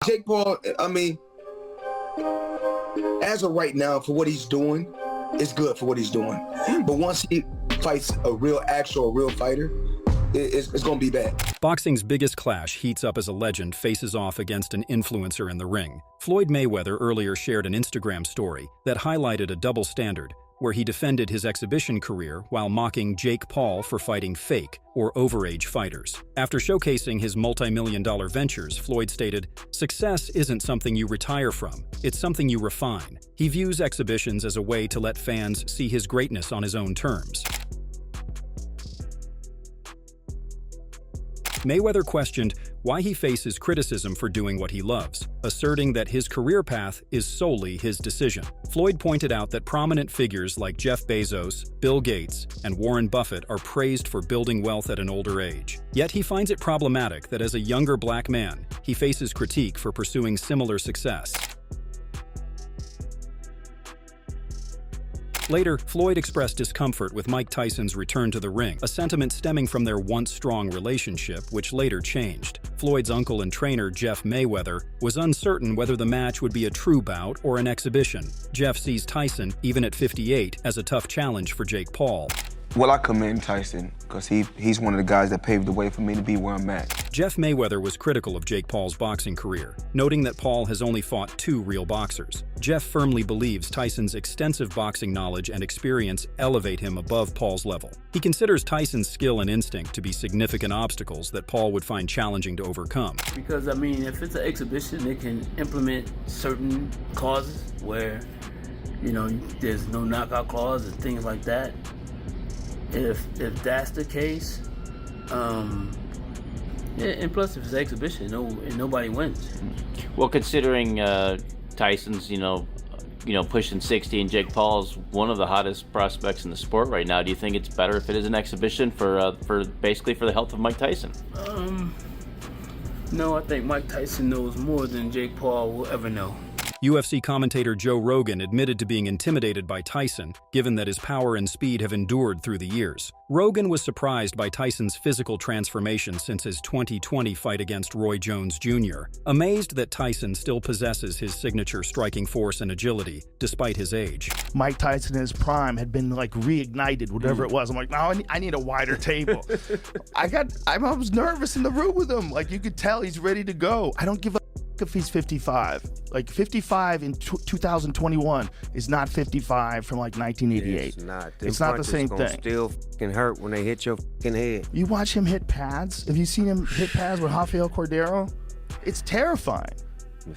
Jake Paul, I mean, as of right now, for what he's doing, it's good for what he's doing. But once he fights a real fighter, it's going to be bad. Boxing's biggest clash heats up as a legend faces off against an influencer in the ring. Floyd Mayweather earlier shared an Instagram story that highlighted a double standard, where he defended his exhibition career while mocking Jake Paul for fighting fake or overage fighters. After showcasing his multi-million-dollar ventures, Floyd stated, "Success isn't something you retire from, it's something you refine." He views exhibitions as a way to let fans see his greatness on his own terms. Mayweather questioned why he faces criticism for doing what he loves, asserting that his career path is solely his decision. Floyd pointed out that prominent figures like Jeff Bezos, Bill Gates, and Warren Buffett are praised for building wealth at an older age. Yet he finds it problematic that as a younger black man, he faces critique for pursuing similar success. Later, Floyd expressed discomfort with Mike Tyson's return to the ring, a sentiment stemming from their once strong relationship, which later changed. Floyd's uncle and trainer, Jeff Mayweather, was uncertain whether the match would be a true bout or an exhibition. Jeff sees Tyson, even at 58, as a tough challenge for Jake Paul. Well, I commend Tyson because he's one of the guys that paved the way for me to be where I'm at. Jeff Mayweather was critical of Jake Paul's boxing career, noting that Paul has only fought 2 real boxers. Jeff firmly believes Tyson's extensive boxing knowledge and experience elevate him above Paul's level. He considers Tyson's skill and instinct to be significant obstacles that Paul would find challenging to overcome. Because, I mean, if it's an exhibition, they can implement certain clauses where, you know, there's no knockout clause and things like that. If that's the case, yeah, and plus if it's an exhibition, nobody wins. Well, considering Tyson's, pushing 60 and Jake Paul's one of the hottest prospects in the sport right now, do you think it's better if it is an exhibition for basically for the health of Mike Tyson? No, I think Mike Tyson knows more than Jake Paul will ever know. UFC commentator Joe Rogan admitted to being intimidated by Tyson, given that his power and speed have endured through the years. Rogan was surprised by Tyson's physical transformation since his 2020 fight against Roy Jones Jr., amazed that Tyson still possesses his signature striking force and agility, despite his age. Mike Tyson in his prime had been like reignited, whatever it was. I'm like, no, I need a wider table. I was nervous in the room with him. Like, you could tell he's ready to go. I don't give a if he's 55. Like 55 in 2021 is not 55 from like 1988. It's not the same thing. Still fucking hurt when they hit your fucking head. You watch him hit pads. Have you seen him hit pads with Rafael Cordero? It's terrifying.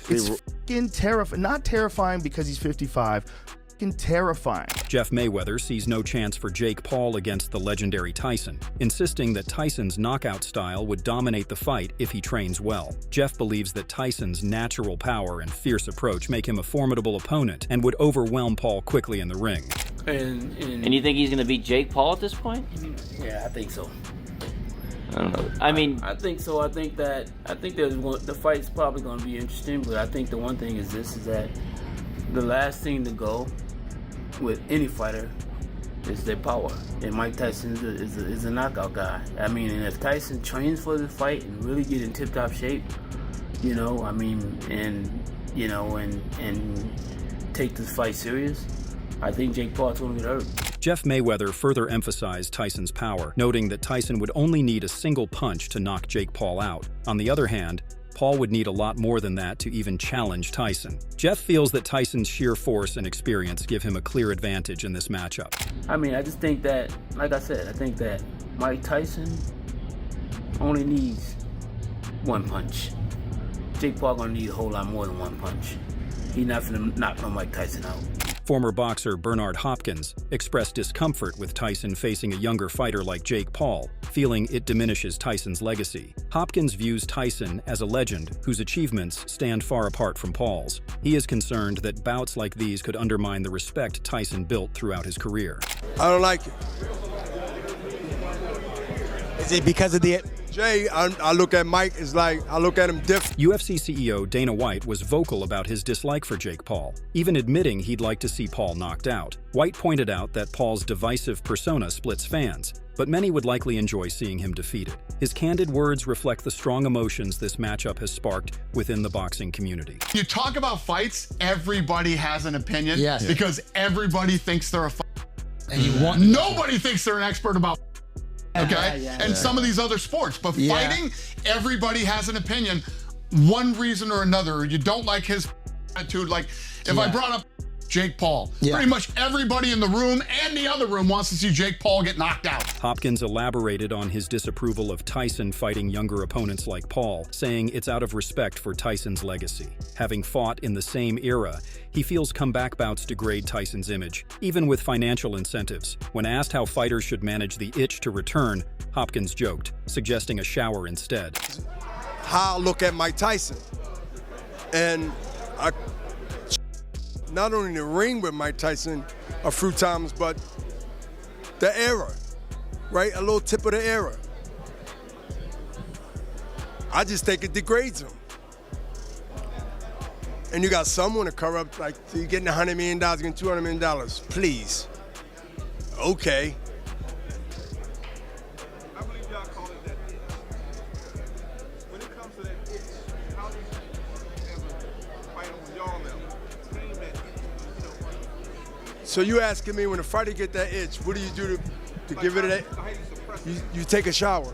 It's fucking terrifying. Not terrifying because he's 55. Terrifying. Jeff Mayweather sees no chance for Jake Paul against the legendary Tyson, insisting that Tyson's knockout style would dominate the fight if he trains well. Jeff believes that Tyson's natural power and fierce approach make him a formidable opponent and would overwhelm Paul quickly in the ring. And you think he's going to beat Jake Paul at this point? Yeah, I think so. I don't know. I think so. I think the fight's probably going to be interesting, but I think the one thing is that the last thing to go with any fighter is their power, and Mike Tyson is a knockout guy. I mean, and if Tyson trains for the fight and really get in tip-top shape, and take this fight serious, I think Jake Paul's going to get hurt. Jeff Mayweather further emphasized Tyson's power, noting that Tyson would only need a single punch to knock Jake Paul out. On the other hand, Paul would need a lot more than that to even challenge Tyson. Jeff feels that Tyson's sheer force and experience give him a clear advantage in this matchup. I mean, I just think that, like I said, I think that Mike Tyson only needs one punch. Jake Paul gonna need a whole lot more than one punch. He's not gonna knock no Mike Tyson out. Former boxer Bernard Hopkins expressed discomfort with Tyson facing a younger fighter like Jake Paul, feeling it diminishes Tyson's legacy. Hopkins views Tyson as a legend whose achievements stand far apart from Paul's. He is concerned that bouts like these could undermine the respect Tyson built throughout his career. I don't like it. Is it because of the Jay, I look at Mike as like, I look at him different. UFC CEO Dana White was vocal about his dislike for Jake Paul, even admitting he'd like to see Paul knocked out. White pointed out that Paul's divisive persona splits fans, but many would likely enjoy seeing him defeated. His candid words reflect the strong emotions this matchup has sparked within the boxing community. You talk about fights, everybody has an opinion. Yes. Because everybody thinks they're a And you want Nobody thinks they're an expert about okay? And some of these other sports. But fighting, everybody has an opinion, one reason or another. You don't like his attitude. Like, if I brought up Jake Paul, pretty much everybody in the room and the other room wants to see Jake Paul get knocked out. Hopkins elaborated on his disapproval of Tyson fighting younger opponents like Paul, saying it's out of respect for Tyson's legacy. Having fought in the same era, he feels comeback bouts degrade Tyson's image, even with financial incentives. When asked how fighters should manage the itch to return, Hopkins joked, suggesting a shower instead. How I look at Mike Tyson. And I not only the ring with Mike Tyson a few times, but the era, right? A little tip of the era. I just think it degrades him. And you got someone to cover up, like, you're getting $100 million, getting $200 million. Please. Okay. I believe y'all call it that itch. When it comes to that itch, how do you ever fight on y'all level? Tame that itch, So you asking me, when a fighter get that itch, what do you do to give it that? You take a shower.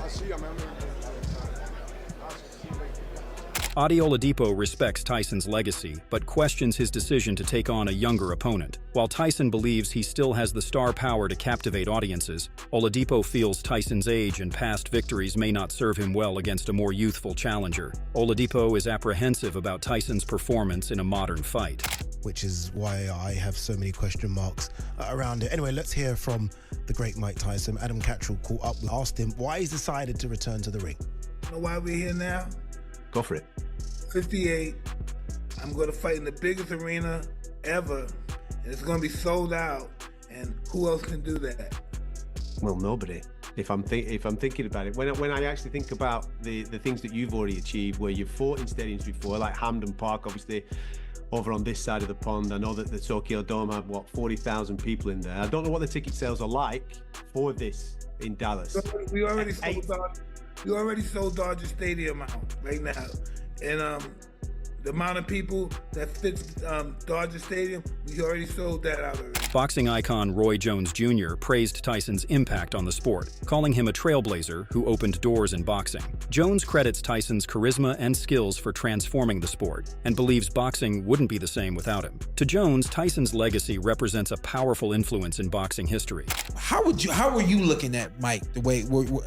I see you, man. Adi Oladipo respects Tyson's legacy, but questions his decision to take on a younger opponent. While Tyson believes he still has the star power to captivate audiences, Oladipo feels Tyson's age and past victories may not serve him well against a more youthful challenger. Oladipo is apprehensive about Tyson's performance in a modern fight. Which is why I have so many question marks around it. Anyway, let's hear from the great Mike Tyson. Adam Cattrall caught up, asked him why he's decided to return to the ring. You know why we're here now? Go for it. 58. I'm going to fight in the biggest arena ever, and it's going to be sold out. And who else can do that? Well, nobody. If I'm thinking about it, when I actually think about the things that you've already achieved, where you've fought in stadiums before, like Hampden Park, obviously, over on this side of the pond. I know that the Tokyo Dome had, 40,000 people in there. I don't know what the ticket sales are like for this in Dallas. We already sold Dodger Stadium out right now. And the amount of people that fits Dodger Stadium, we already sold that out already. Boxing icon Roy Jones Jr. praised Tyson's impact on the sport, calling him a trailblazer who opened doors in boxing. Jones credits Tyson's charisma and skills for transforming the sport, and believes boxing wouldn't be the same without him. To Jones, Tyson's legacy represents a powerful influence in boxing history. How were you looking at Mike?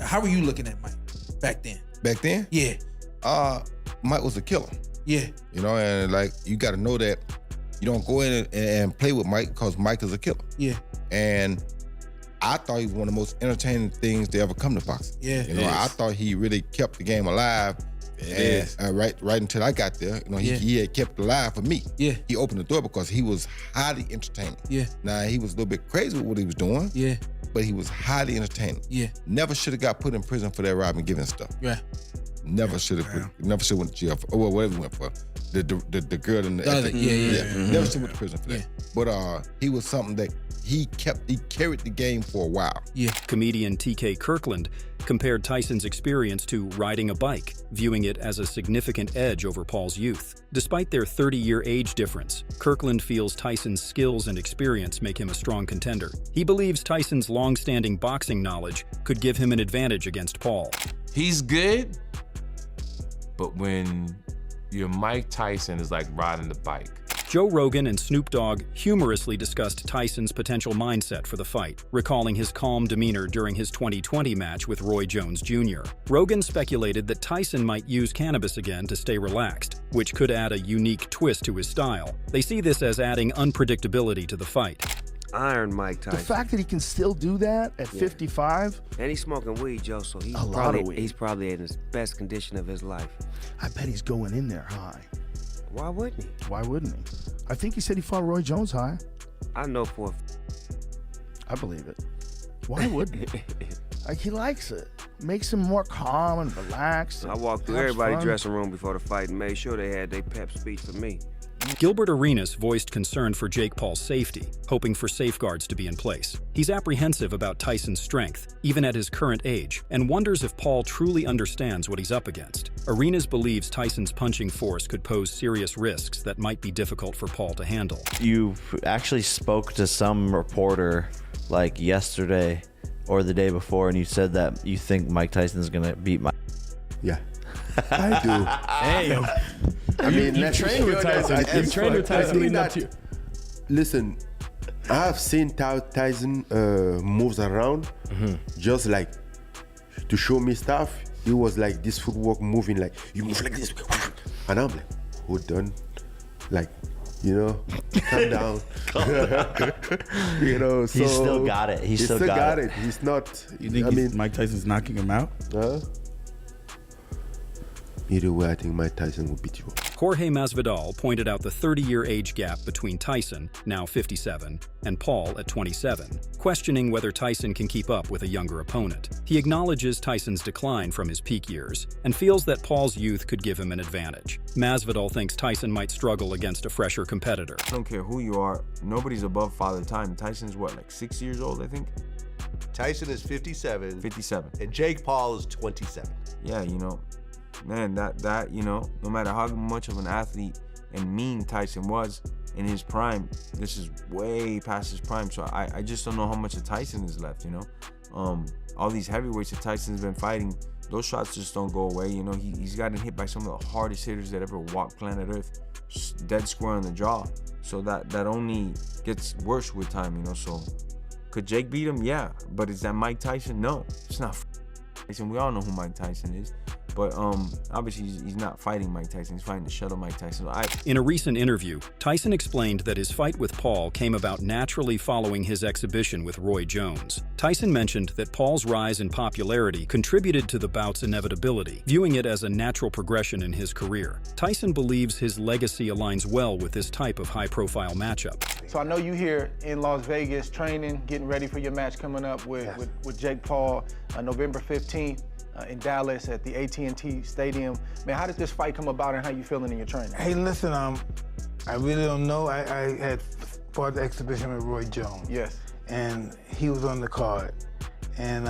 How were you looking at Mike back then? Back then? Yeah. Mike was a killer. Yeah. You know, and like, you got to know that you don't go in and play with Mike because Mike is a killer. Yeah. And I thought he was one of the most entertaining things to ever come to boxing. Yeah. You know, I thought he really kept the game alive. Right until I got there. You know, he had kept it alive for me. Yeah. He opened the door because he was highly entertaining. Yeah. Now, he was a little bit crazy with what he was doing. Yeah. But he was highly entertaining. Yeah. Never should have got put in prison for that robbing giving stuff. Yeah. Never should have. Never should have went to jail for, or whatever he went for. The girl in the Never should have went to prison for that. But he was something that he carried the game for a while. Yeah. Comedian T.K. Kirkland compared Tyson's experience to riding a bike, viewing it as a significant edge over Paul's youth. Despite their 30-year age difference, Kirkland feels Tyson's skills and experience make him a strong contender. He believes Tyson's long-standing boxing knowledge could give him an advantage against Paul. He's good, but when you're Mike Tyson, it's like riding the bike. Joe Rogan and Snoop Dogg humorously discussed Tyson's potential mindset for the fight, recalling his calm demeanor during his 2020 match with Roy Jones Jr. Rogan speculated that Tyson might use cannabis again to stay relaxed, which could add a unique twist to his style. They see this as adding unpredictability to the fight. Iron Mike Tyson. The fact that he can still do that at 55. And he's smoking weed, Joe, so he's probably in his best condition of his life. I bet he's going in there high. Why wouldn't he? Why wouldn't he? I think he said he fought Roy Jones high. I know for I believe it. Why wouldn't he? Like, he likes it. Makes him more calm and relaxed. I walked through everybody's dressing room before the fight and made sure they had their pep speech for me. Gilbert Arenas voiced concern for Jake Paul's safety, hoping for safeguards to be in place. He's apprehensive about Tyson's strength, even at his current age, and wonders if Paul truly understands what he's up against. Arenas believes Tyson's punching force could pose serious risks that might be difficult for Paul to handle. You actually spoke to some reporter like yesterday or the day before, and you said that you think Mike Tyson's gonna beat Mike. Yeah, I do. Hey, I mean, you trained with Tyson. You trained with Tyson leading up to you. Listen, I have seen Tyson moves around, just like to show me stuff. He was like this footwork moving, like you move like this, and I'm like, hold on, like, you know, calm down. You know, so He's still got it. He's still got it. He's not. You think Mike Tyson's knocking him out? Either way, I think Mike Tyson will beat you. Jorge Masvidal pointed out the 30-year age gap between Tyson, now 57, and Paul at 27, questioning whether Tyson can keep up with a younger opponent. He acknowledges Tyson's decline from his peak years and feels that Paul's youth could give him an advantage. Masvidal thinks Tyson might struggle against a fresher competitor. I don't care who you are, nobody's above Father Time. Tyson's what, like 6 years old, I think? Tyson is 57. 57. And Jake Paul is 27. Yeah, you know, man, that you know, no matter how much of an athlete and mean Tyson was in his prime, this is way past his prime. So I just don't know how much of Tyson is left, you know. All these heavyweights that Tyson's been fighting, those shots just don't go away. You know, he's gotten hit by some of the hardest hitters that ever walked planet Earth, dead square on the jaw. So that only gets worse with time, you know. So could Jake beat him? Yeah. But is that Mike Tyson? No, it's not Tyson. We all know who Mike Tyson is. But obviously he's not fighting Mike Tyson. He's fighting to shuttle Mike Tyson. In a recent interview, Tyson explained that his fight with Paul came about naturally following his exhibition with Roy Jones. Tyson mentioned that Paul's rise in popularity contributed to the bout's inevitability, viewing it as a natural progression in his career. Tyson believes his legacy aligns well with this type of high-profile matchup. So I know you here in Las Vegas training, getting ready for your match coming up with Jake Paul, November 15th. In Dallas at the AT&T Stadium. Man, how did this fight come about and how you feeling in your training? Hey, listen, I really don't know. I had fought the exhibition with Roy Jones. Yes. And he was on the card. And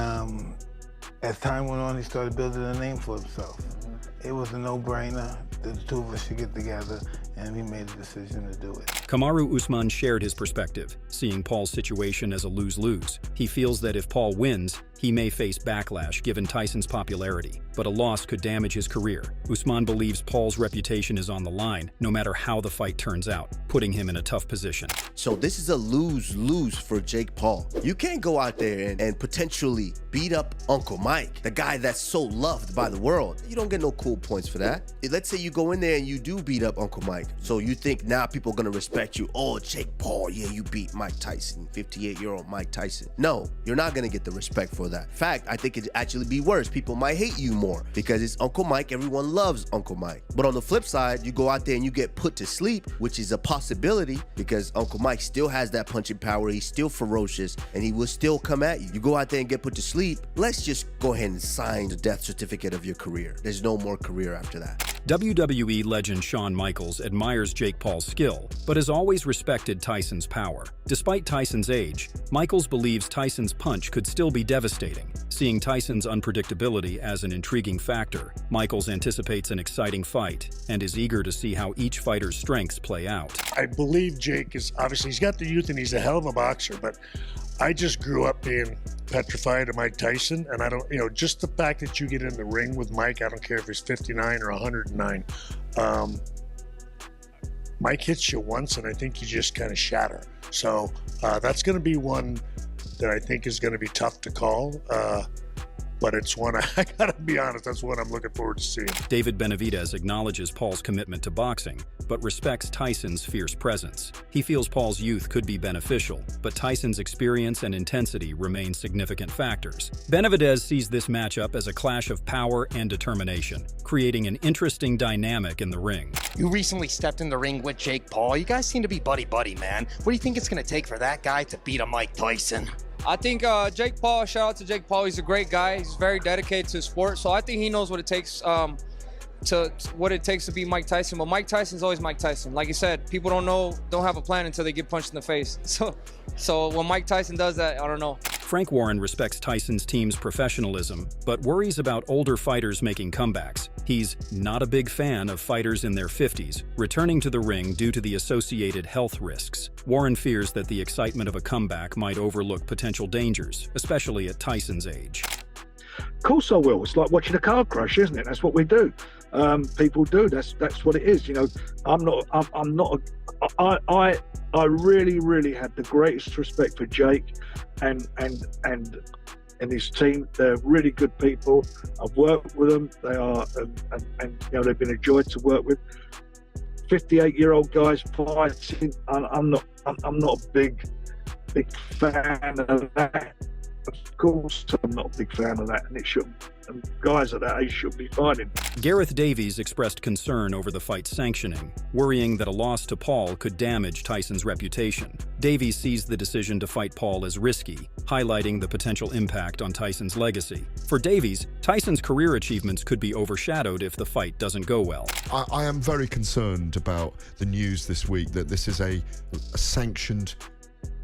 as time went on, he started building a name for himself. It was a no-brainer that the two of us should get together, and we made a decision to do it. Kamaru Usman shared his perspective, seeing Paul's situation as a lose-lose. He feels that if Paul wins, he may face backlash given Tyson's popularity, but a loss could damage his career. Usman believes Paul's reputation is on the line, no matter how the fight turns out, putting him in a tough position. So this is a lose-lose for Jake Paul. You can't go out there and potentially beat up Uncle Mike, the guy that's so loved by the world. You don't get no cool points for that. Let's say you go in there and you do beat up Uncle Mike. So you think now people are gonna respect you. Oh, Jake Paul, yeah, you beat Mike Tyson, 58-year-old Mike Tyson. No, you're not gonna get the respect for that. In fact, I think it'd actually be worse. People might hate you more because it's Uncle Mike. Everyone loves Uncle Mike. But on the flip side, you go out there and you get put to sleep, which is a possibility because Uncle Mike still has that punching power. He's still ferocious and he will still come at you. You go out there and get put to sleep. Let's just go ahead and sign the death certificate of your career. There's no more career after that. WWE legend Shawn Michaels admires Jake Paul's skill, but has always respected Tyson's power. Despite Tyson's age, Michaels believes Tyson's punch could still be devastating. Seeing Tyson's unpredictability as an intriguing factor, Michaels anticipates an exciting fight and is eager to see how each fighter's strengths play out. I believe Jake is, obviously he's got the youth and he's a hell of a boxer, but I just grew up being petrified of Mike Tyson, and I don't, you know, just the fact that you get in the ring with Mike, I don't care if he's 59 or 109, Mike hits you once and I think you just kind of shatter. So that's going to be one that I think is going to be tough to call. But it's one, I gotta be honest, that's one I'm looking forward to seeing. David Benavidez acknowledges Paul's commitment to boxing, but respects Tyson's fierce presence. He feels Paul's youth could be beneficial, but Tyson's experience and intensity remain significant factors. Benavidez sees this matchup as a clash of power and determination, creating an interesting dynamic in the ring. You recently stepped in the ring with Jake Paul. You guys seem to be buddy-buddy, man. What do you think it's gonna take for that guy to beat a Mike Tyson? I think Jake Paul, shout out to Jake Paul. He's a great guy. He's very dedicated to his sport. So I think he knows what it takes to beat Mike Tyson. But Mike Tyson's always Mike Tyson. Like you said, people don't have a plan until they get punched in the face. So when Mike Tyson does that, I don't know. Frank Warren respects Tyson's team's professionalism, but worries about older fighters making comebacks. He's not a big fan of fighters in their 50s returning to the ring due to the associated health risks. Warren fears that the excitement of a comeback might overlook potential dangers, especially at Tyson's age. Of course I will. It's like watching a car crash, isn't it? That's what we do. People do. That's what it is. You know, I really had the greatest respect for Jake and his team. They're really good people. I've worked with them. They are, and you know, they've been a joy to work with. 58-year-old guys fighting. I'm not a big fan of that. Of course, I'm not a big fan of that, and it shouldn't. And guys at that age should be fighting. Gareth Davies expressed concern over the fight's sanctioning, worrying that a loss to Paul could damage Tyson's reputation. Davies sees the decision to fight Paul as risky, highlighting the potential impact on Tyson's legacy. For Davies, Tyson's career achievements could be overshadowed if the fight doesn't go well. I am very concerned about the news this week that this is a sanctioned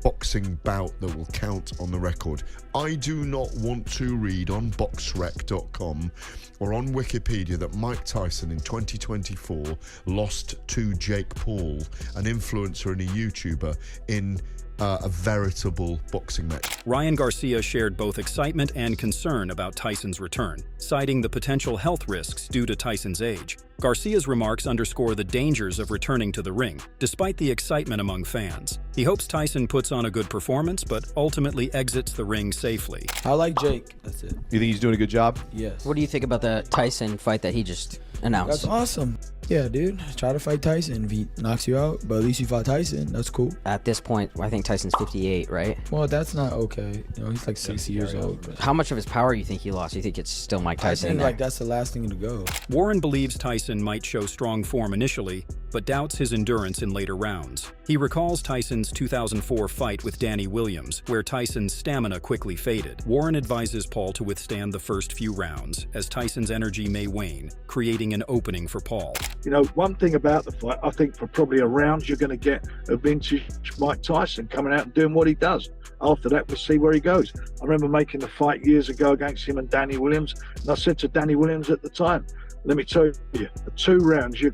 boxing bout that will count on the record. I do not want to read on boxrec.com or on Wikipedia that Mike Tyson in 2024 lost to Jake Paul, an influencer and a YouTuber, in a veritable boxing match. Ryan Garcia shared both excitement and concern about Tyson's return, citing the potential health risks due to Tyson's age. Garcia's remarks underscore the dangers of returning to the ring, despite the excitement among fans. He hopes Tyson puts on a good performance, but ultimately exits the ring safely. I like Jake. That's it. You think he's doing a good job? Yes. What do you think about the Tyson fight that he just announced? That's awesome. Yeah, dude. Try to fight Tyson. If he knocks you out, but at least you fought Tyson. That's cool. At this point, I think Tyson's 58, right? Well, that's not okay. You know, he's like 60 years old. But how much of his power you think he lost? You think it's still Mike Tyson? I think like that's the last thing to go. Warren believes Tyson might show strong form initially, but doubts his endurance in later rounds. He recalls Tyson's 2004 fight with Danny Williams, where Tyson's stamina quickly faded. Warren advises Paul to withstand the first few rounds, as Tyson's energy may wane, creating an opening for Paul. You know, one thing about the fight, I think for probably a round, you're going to get a vintage Mike Tyson coming out and doing what he does. After that, we'll see where he goes. I remember making the fight years ago against him and Danny Williams, and I said to Danny Williams at the time, let me tell you, the 2 rounds, you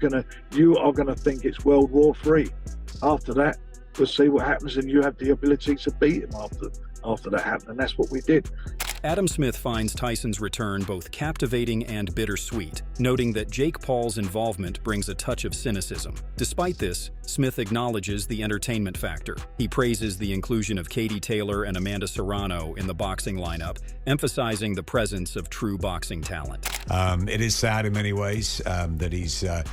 are gonna think it's World War III. After that, we'll see what happens, and you have the ability to beat him after that happened, and that's what we did. Adam Smith finds Tyson's return both captivating and bittersweet, noting that Jake Paul's involvement brings a touch of cynicism. Despite this, Smith acknowledges the entertainment factor. He praises the inclusion of Katie Taylor and Amanda Serrano in the boxing lineup, emphasizing the presence of true boxing talent. It is sad in many ways that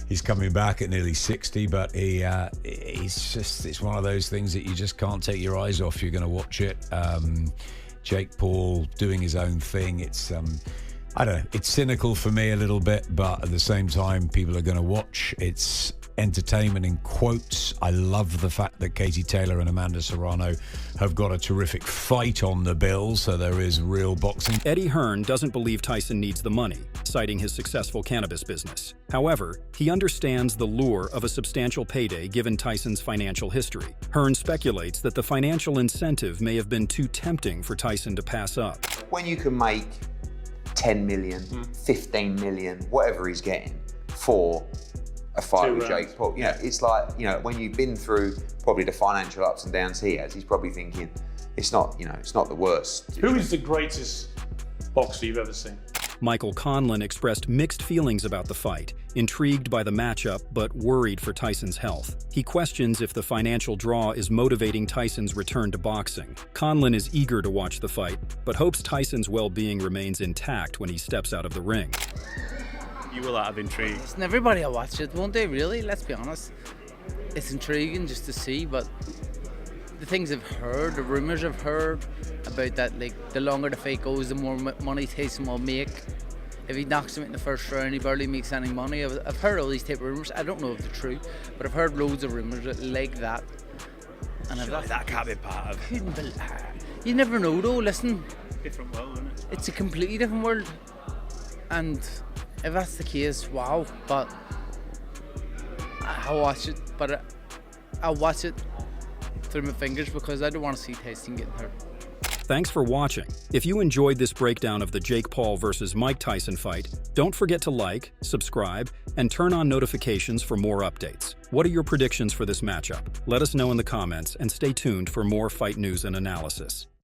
he's coming back at nearly 60, but it's one of those things that you just can't take your eyes off. You're going to watch it. Jake Paul doing his own thing. It's I don't know, it's cynical for me a little bit, but at the same time, people are going to watch. It's entertainment in quotes. I love the fact that Katie Taylor and Amanda Serrano have got a terrific fight on the bill, so there is real boxing. Eddie Hearn doesn't believe Tyson needs the money, citing his successful cannabis business. However, he understands the lure of a substantial payday given Tyson's financial history. Hearn speculates that the financial incentive may have been too tempting for Tyson to pass up. When you can make 10 million, 15 million, whatever he's getting for a fight with Jake Paul, you know, it's like, you know, when you've been through probably the financial ups and downs he has, he's probably thinking, it's not, you know, it's not the worst. Who is the greatest boxer you've ever seen? Michael Conlon expressed mixed feelings about the fight, intrigued by the matchup but worried for Tyson's health. He questions if the financial draw is motivating Tyson's return to boxing. Conlon is eager to watch the fight, but hopes Tyson's well-being remains intact when he steps out of the ring. You will out of intrigue. Listen, everybody will watch it, won't they, really? Let's be honest. It's intriguing just to see, but the things I've heard, the rumours I've heard about that, like, the longer the fight goes, the more money Tyson will make. If he knocks him in the first round, he barely makes any money. I've heard all these type of rumours. I don't know if they're true, but I've heard loads of rumours like that. And that can't be part of. You never know though, listen. Different world, isn't it? It's a completely different world. And if that's the case, wow. But I'll watch it. But I'll watch it through my fingers because I don't want to see Tyson getting hurt. Thanks for watching. If you enjoyed this breakdown of the Jake Paul versus Mike Tyson fight, don't forget to like, subscribe, and turn on notifications for more updates. What are your predictions for this matchup? Let us know in the comments and stay tuned for more fight news and analysis.